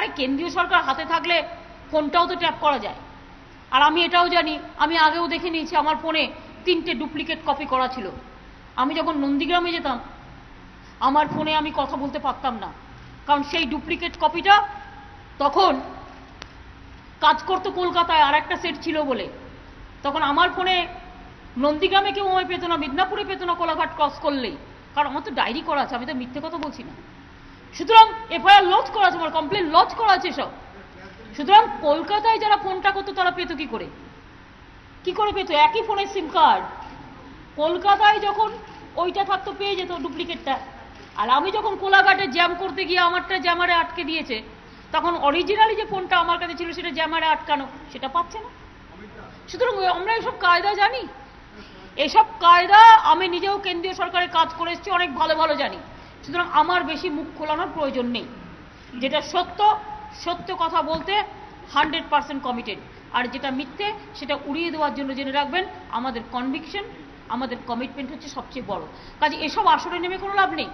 আরে কেন্দ্রীয় সরকার হাতে থাকলে ফোনটাও তো ট্যাপ করা যায়। আর আমি এটাও জানি, আমি আগেও দেখে নিয়েছি আমার ফোনে 3টে ডুপ্লিকেট কপি করা ছিল। আমি যখন নন্দীগ্রামে যেতাম আমার ফোনে আমি কথা বলতে পারতাম না, কারণ সেই ডুপ্লিকেট কপিটা তখন কাজ করতো কলকাতায় আর একটা সেট ছিল বলে। তখন আমার ফোনে নন্দীগ্রামে কেউ আমায় পেত না, মিদনাপুরে পেত না কোলাঘাট ক্রস করলেই, কারণ আমার তো ডায়েরি করা আছে, আমি তো মিথ্যে কথা বলছি না। সুতরাং এফআইআর লজ করা আছে, আমার কমপ্লেন লজ করা আছে সব। সুতরাং কলকাতায় যারা ফোনটা করতো তারা পেত কি করে পেত? একই ফোনের সিম কার্ড। কলকাতায় যখন ওইটা থাকতো পেয়ে যেত ডুপ্লিকেটটা। আর আমি যখন কোলাঘাটে জ্যাম করতে গিয়ে আমারটা জ্যামারে আটকে দিয়েছে, তখন অরিজিনালি যে ফোনটা আমার কাছে ছিল সেটা জ্যামারে আটকানো, সেটা পাচ্ছে না। সুতরাং আমরা এসব কায়দা জানি, এসব কায়দা আমি নিজেও কেন্দ্রীয় সরকারে কাজ করে এসেছি, অনেক ভালো ভালো জানি। সুতরাং আমার বেশি মুখ খোলানোর প্রয়োজন নেই। যেটা সত্য সত্য কথা বলতে 100% কমিটেড, আর যেটা মিথ্যে সেটা উড়িয়ে দেওয়ার জন্য জেনে রাখবেন আমাদের কনভিকশন, আমাদের কমিটমেন্ট হচ্ছে সবচেয়ে বড় কাজে। এসব আসরে নেমে কোনো লাভ নেই।